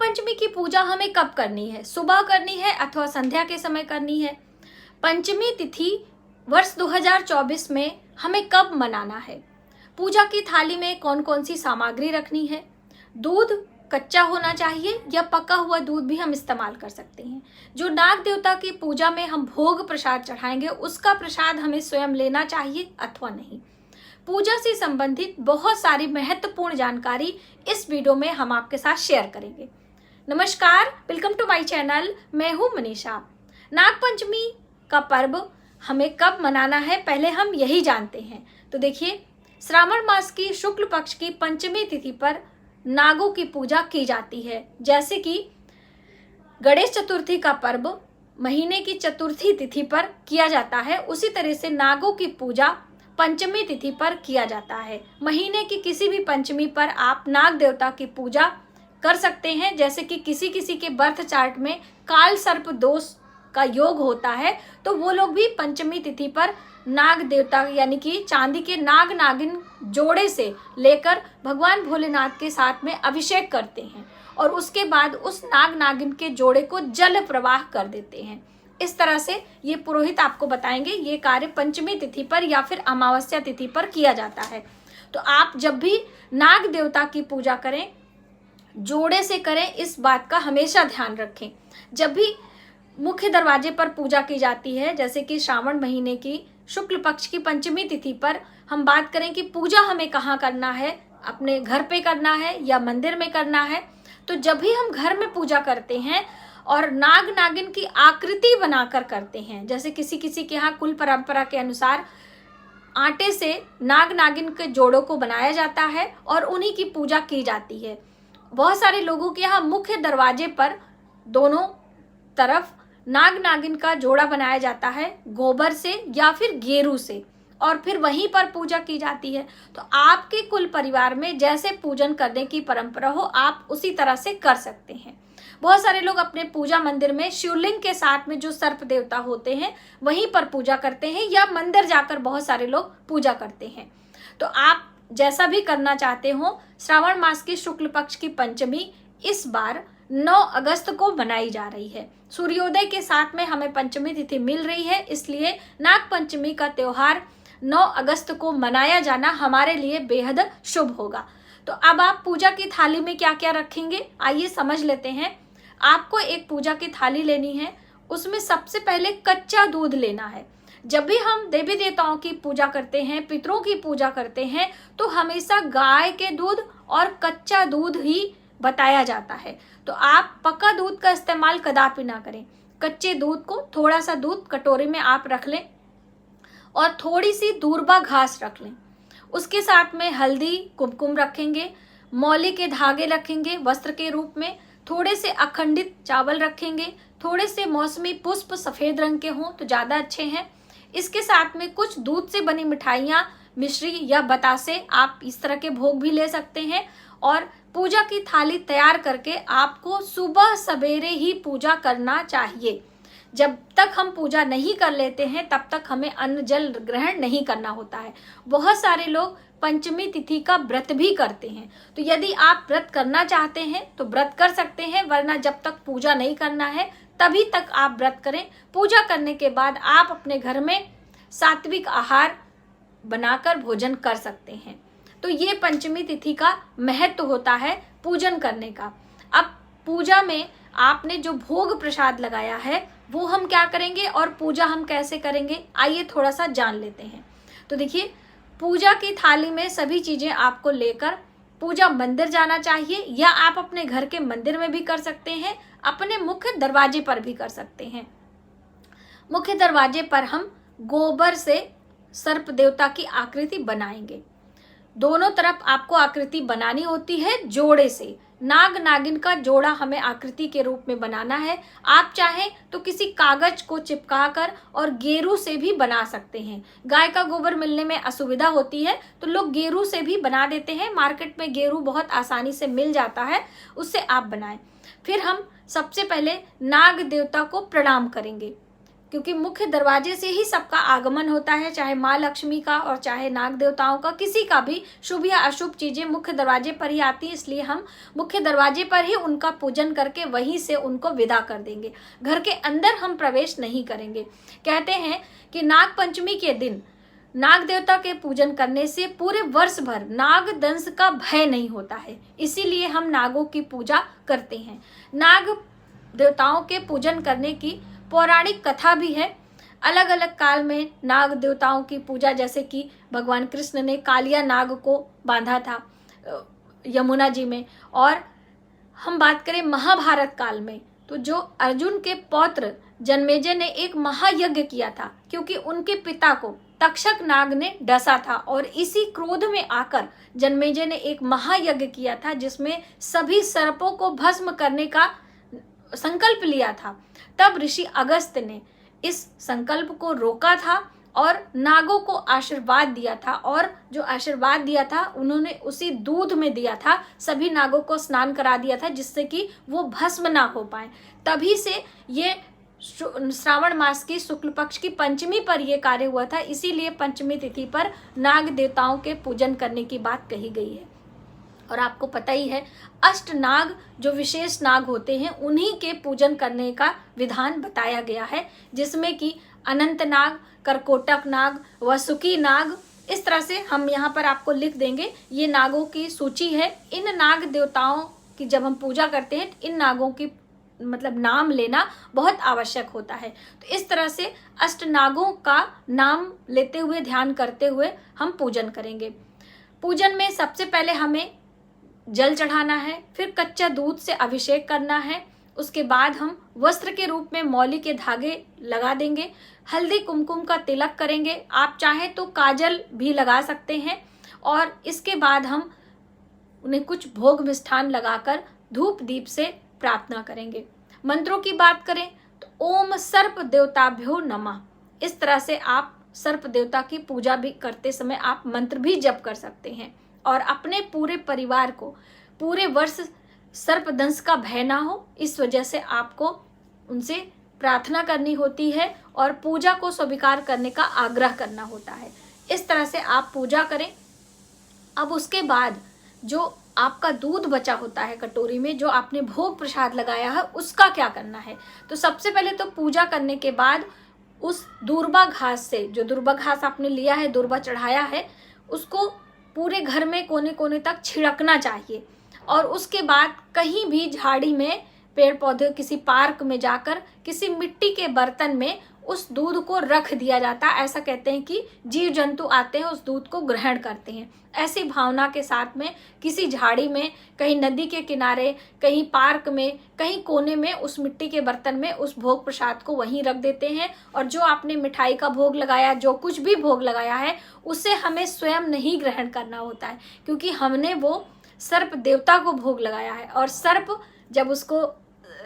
पंचमी की पूजा हमें कब करनी है? सुबह करनी है अथवा संध्या के समय करनी है? पंचमी तिथि वर्ष 2024 में हमें कब मनाना है? पूजा की थाली में कौन कौन सी सामग्री रखनी है? दूध कच्चा होना चाहिए या पका हुआ दूध भी हम इस्तेमाल कर सकते हैं। जो नाग देवता की पूजा में हम भोग प्रसाद चढ़ाएंगे उसका प्रसाद हमें स्वयं लेना चाहिए अथवा नहीं। पूजा से संबंधित बहुत सारी महत्वपूर्ण जानकारी इस वीडियो में हम आपके साथ शेयर करेंगे। नमस्कार, वेलकम टू माय चैनल। मैं हूं मनीषा। नाग पंचमी का पर्व हमें कब मनाना है, पहले हम यही जानते हैं। तो देखिए, श्रावण मास की शुक्ल पक्ष की पंचमी तिथि पर नागों की पूजा की जाती है। जैसे कि गणेश चतुर्थी का पर्व महीने की चतुर्थी तिथि पर किया जाता है, उसी तरह से नागों की पूजा पंचमी तिथि पर किया जाता है। महीने की किसी भी पंचमी पर आप नाग देवता की पूजा कर सकते हैं। जैसे कि किसी किसी के बर्थ चार्ट में काल सर्प दोष का योग होता है, तो वो लोग भी पंचमी तिथि पर नाग देवता यानी कि चांदी के नाग नागिन जोड़े से लेकर भगवान भोलेनाथ के साथ में अभिषेक करते हैं और उसके बाद उस नाग नागिन के जोड़े को जल प्रवाह कर देते हैं। इस तरह से ये पुरोहित आपको बताएंगे। ये कार्य पंचमी तिथि पर या फिर अमावस्या तिथि पर किया जाता है। तो आप जब भी नाग देवता की पूजा करें, जोड़े से करें, इस बात का हमेशा ध्यान रखें। जब भी मुख्य दरवाजे पर पूजा की जाती है, जैसे कि श्रावण महीने की शुक्ल पक्ष की पंचमी तिथि पर हम बात करें कि पूजा हमें कहाँ करना है, अपने घर पे करना है या मंदिर में करना है, तो जब भी हम घर में पूजा करते हैं और नाग नागिन की आकृति बनाकर करते हैं, जैसे किसी किसी के यहाँ कुल परंपरा के अनुसार आटे से नाग नागिन के जोड़ों को बनाया जाता है और उन्हीं की पूजा की जाती है। बहुत सारे लोगों के यहाँ मुख्य दरवाजे पर दोनों तरफ नाग नागिन का जोड़ा बनाया जाता है गोबर से या फिर गेरू से, और फिर वहीं पर पूजा की जाती है। तो आपके कुल परिवार में जैसे पूजन करने की परंपरा हो, आप उसी तरह से कर सकते हैं। बहुत सारे लोग अपने पूजा मंदिर में शिवलिंग के साथ में जो सर्प देवता होते हैं वहीं पर पूजा करते हैं, या मंदिर जाकर बहुत सारे लोग पूजा करते हैं। तो आप जैसा भी करना चाहते हो, श्रावण मास की शुक्ल पक्ष की पंचमी इस बार 9 अगस्त को मनाई जा रही है। सूर्योदय के साथ में हमें पंचमी तिथि मिल रही है, इसलिए नाग पंचमी का त्योहार 9 अगस्त को मनाया जाना हमारे लिए बेहद शुभ होगा। तो अब आप पूजा की थाली में क्या क्या रखेंगे, आइए समझ लेते हैं। आपको एक पूजा की थाली लेनी है, उसमें सबसे पहले कच्चा दूध लेना है। जब भी हम देवी देवताओं की पूजा करते हैं, पितरों की पूजा करते हैं, तो हमेशा गाय के दूध और कच्चा दूध ही बताया जाता है। तो आप पक्का दूध का इस्तेमाल कदापि ना करें। कच्चे दूध को, थोड़ा सा दूध कटोरी में आप रख लें और थोड़ी सी दूर्बा घास रख लें। उसके साथ में हल्दी कुमकुम रखेंगे, मौली के धागे रखेंगे वस्त्र के रूप में, थोड़े से अखंडित चावल रखेंगे, थोड़े से मौसमी पुष्प सफेद रंग के हों तो ज़्यादा अच्छे हैं। इसके साथ में कुछ दूध से बनी मिठाइयाँ, मिश्री या बतासे, आप इस तरह के भोग भी ले सकते हैं। और पूजा की थाली तैयार करके आपको सुबह सवेरे ही पूजा करना चाहिए। जब तक हम पूजा नहीं कर लेते हैं तब तक हमें अन्न जल ग्रहण नहीं करना होता है। बहुत सारे लोग पंचमी तिथि का व्रत भी करते हैं, तो यदि आप व्रत करना चाहते हैं तो व्रत कर सकते हैं, वरना जब तक पूजा नहीं करना है तभी तक आप व्रत करें। पूजा करने के बाद आप अपने घर में सात्विक आहार बनाकर भोजन कर सकते हैं। तो ये पंचमी तिथि का महत्व होता है पूजन करने का। अब पूजा में आपने जो भोग प्रसाद लगाया है वो हम क्या करेंगे और पूजा हम कैसे करेंगे, आइए थोड़ा सा जान लेते हैं। तो देखिए, पूजा की थाली में सभी चीजें आपको लेकर पूजा मंदिर जाना चाहिए, या आप अपने घर के मंदिर में भी कर सकते हैं, अपने मुख्य दरवाजे पर भी कर सकते हैं। मुख्य दरवाजे पर हम गोबर से सर्प देवता की आकृति बनाएंगे। दोनों तरफ आपको आकृति बनानी होती है जोड़े से। नाग नागिन का जोड़ा हमें आकृति के रूप में बनाना है। आप चाहें तो किसी कागज को चिपकाकर और गेरू से भी बना सकते हैं। गाय का गोबर मिलने में असुविधा होती है तो लोग गेरू से भी बना देते हैं। मार्केट में गेरू बहुत आसानी से मिल जाता है, उससे आप बनाएं। फिर हम सबसे पहले नाग देवता को प्रणाम करेंगे। क्योंकि मुख्य दरवाजे से ही सबका आगमन होता है, चाहे माँ लक्ष्मी का और चाहे नाग देवताओं का, किसी का भी शुभ या अशुभ चीजें मुख्य दरवाजे पर ही आती है। इसलिए हम मुख्य दरवाजे पर ही उनका पूजन करके वहीं से उनको विदा कर देंगे, घर के अंदर हम प्रवेश नहीं करेंगे। कहते हैं कि नाग पंचमी के दिन नाग देवता के पूजन करने से पूरे वर्ष भर नाग दंश का भय नहीं होता है, इसीलिए हम नागों की पूजा करते हैं। नाग देवताओं के पूजन करने की पौराणिक कथा भी है। अलग अलग काल में नाग देवताओं की पूजा, जैसे कि भगवान कृष्ण ने कालिया नाग को बांधा था यमुना जी में, और हम बात करें महाभारत काल में तो जो अर्जुन के पौत्र जन्मेजय ने एक महायज्ञ किया था, क्योंकि उनके पिता को तक्षक नाग ने डसा था, और इसी क्रोध में आकर जन्मेजय ने एक महायज्ञ किया था जिसमें सभी सर्पों को भस्म करने का संकल्प लिया था। तब ऋषि अगस्त्य ने इस संकल्प को रोका था और नागों को आशीर्वाद दिया था, और जो आशीर्वाद दिया था उन्होंने उसी दूध में दिया था, सभी नागों को स्नान करा दिया था जिससे कि वो भस्म ना हो पाए। तभी से ये श्रावण मास की शुक्ल पक्ष की पंचमी पर यह कार्य हुआ था, इसीलिए पंचमी तिथि पर नाग देवताओं के पूजन करने की बात कही गई है। और आपको पता ही है, अष्ट नाग जो विशेष नाग होते हैं उन्हीं के पूजन करने का विधान बताया गया है, जिसमें कि अनंत नाग, करकोटक नाग, वासुकी नाग, इस तरह से हम यहाँ पर आपको लिख देंगे। ये नागों की सूची है। इन नाग देवताओं की जब हम पूजा करते हैं इन नागों की मतलब नाम लेना बहुत आवश्यक होता है। तो इस तरह से अष्ट नागों का नाम लेते हुए, ध्यान करते हुए हम पूजन करेंगे। पूजन में सबसे पहले हमें जल चढ़ाना है, फिर कच्चा दूध से अभिषेक करना है, उसके बाद हम वस्त्र के रूप में मौली के धागे लगा देंगे, हल्दी कुमकुम का तिलक करेंगे, आप चाहें तो काजल भी लगा सकते हैं, और इसके बाद हम उन्हें कुछ भोग मिष्ठान लगाकर धूप दीप से प्रार्थना करेंगे। मंत्रों की बात करें तो ओम सर्प देवताभ्यो नमः, इस तरह से आप सर्प देवता की पूजा भी करते समय आप मंत्र भी जप कर सकते हैं, और अपने पूरे परिवार को पूरे वर्ष सर्पदंश का भय ना हो, इस वजह से आपको उनसे प्रार्थना करनी होती है और पूजा को स्वीकार करने का आग्रह करना होता है। इस तरह से आप पूजा करें। अब उसके बाद जो आपका दूध बचा होता है कटोरी में, जो आपने भोग प्रसाद लगाया है, उसका क्या करना है। तो सबसे पहले तो पूजा करने के बाद उस दूर्बा घास से, जो दूर्बा घास आपने लिया है, दूर्बा चढ़ाया है, उसको पूरे घर में कोने कोने तक छिड़कना चाहिए, और उसके बाद कहीं भी झाड़ी में, पेड़ पौधे, किसी पार्क में जाकर किसी मिट्टी के बर्तन में उस दूध को रख दिया जाता है। ऐसा कहते हैं कि जीव जंतु आते हैं उस दूध को ग्रहण करते हैं। ऐसी भावना के साथ में किसी झाड़ी में, कहीं नदी के किनारे, कहीं पार्क में, कहीं कोने में उस मिट्टी के बर्तन में उस भोग प्रसाद को वहीं रख देते हैं। और जो आपने मिठाई का भोग लगाया, जो कुछ भी भोग लगाया है, उसे हमें स्वयं नहीं ग्रहण करना होता है, क्योंकि हमने वो सर्प देवता को भोग लगाया है। और सर्प जब उसको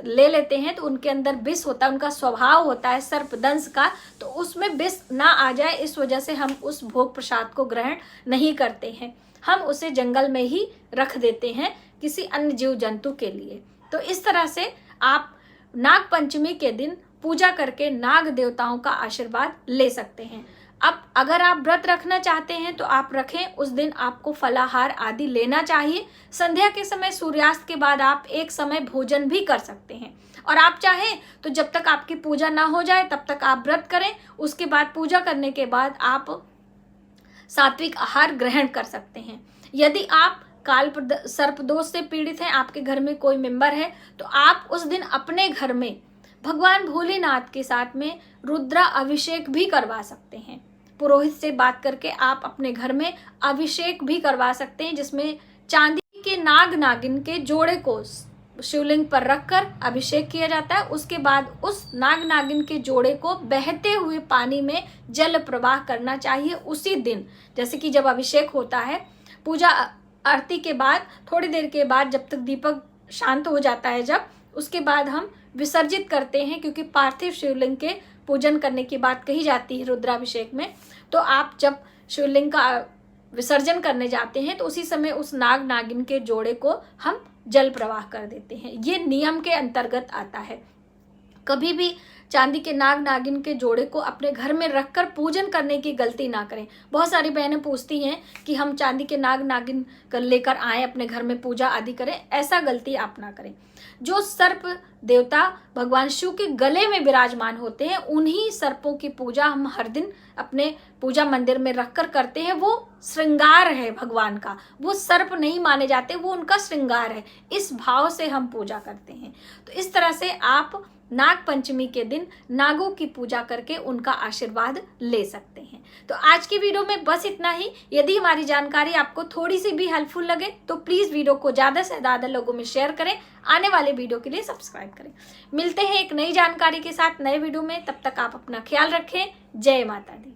ले लेते हैं तो उनके अंदर विष होता है, उनका स्वभाव होता है सर्पदंश का, तो उसमें विष ना आ जाए, इस वजह से हम उस भोग प्रसाद को ग्रहण नहीं करते हैं, हम उसे जंगल में ही रख देते हैं किसी अन्य जीव जंतु के लिए। तो इस तरह से आप नाग पंचमी के दिन पूजा करके नाग देवताओं का आशीर्वाद ले सकते हैं। अब अगर आप व्रत रखना चाहते हैं तो आप रखें, उस दिन आपको फलाहार आदि लेना चाहिए। संध्या के समय, सूर्यास्त के बाद आप एक समय भोजन भी कर सकते हैं, और आप चाहें तो जब तक आपकी पूजा ना हो जाए तब तक आप व्रत करें। उसके बाद पूजा करने के बाद आप सात्विक आहार ग्रहण कर सकते हैं। यदि आप काल सर्पदोष से पीड़ित हैं, आपके घर में कोई मेंबर है, तो आप उस दिन अपने घर में भगवान भोलेनाथ के साथ में रुद्रा अभिषेक भी करवा सकते हैं। पुरोहित से बात करके आप अपने घर में अभिषेक भी करवा सकते हैं, जिसमें चांदी के नाग नागिन के जोड़े को शिवलिंग पर रखकर अभिषेक किया जाता है। उसके बाद उस नाग नागिन के जोड़े को बहते हुए पानी में जल प्रवाह करना चाहिए उसी दिन। जैसे कि जब अभिषेक होता है, पूजा आरती के बाद थोड़ी देर के बाद, जब तक दीपक शांत हो जाता है, जब उसके बाद हम विसर्जित करते हैं, क्योंकि पार्थिव शिवलिंग के पूजन करने की बात कही जाती है रुद्राभिषेक में। तो आप जब शिवलिंग का विसर्जन करने जाते हैं तो उसी समय उस नाग नागिन के जोड़े को हम जल प्रवाह कर देते हैं। ये नियम के अंतर्गत आता है। कभी भी चांदी के नाग नागिन के जोड़े को अपने घर में रखकर पूजन करने की गलती ना करें। बहुत सारी बहनें पूछती हैं कि हम चांदी के नाग नागिन लेकर आए अपने घर में पूजा आदि करें, ऐसा गलती आप ना करें। जो सर्प देवता भगवान शिव के गले में विराजमान होते हैं, उन्हीं सर्पों की पूजा हम हर दिन अपने पूजा मंदिर में रखकर करते हैं। वो श्रृंगार है भगवान का, वो सर्प नहीं माने जाते, वो उनका श्रृंगार है। इस भाव से हम पूजा करते हैं। तो इस तरह से आप नाग पंचमी के दिन नागों की पूजा करके उनका आशीर्वाद ले सकते हैं। तो आज की वीडियो में बस इतना ही। यदि हमारी जानकारी आपको थोड़ी सी भी हेल्पफुल लगे तो प्लीज वीडियो को ज्यादा से ज्यादा लोगों में शेयर करें। आने वाले वीडियो के लिए सब्सक्राइब करें। मिलते हैं एक नई जानकारी के साथ नए वीडियो में। तब तक आप अपना ख्याल रखें। जय माता दी।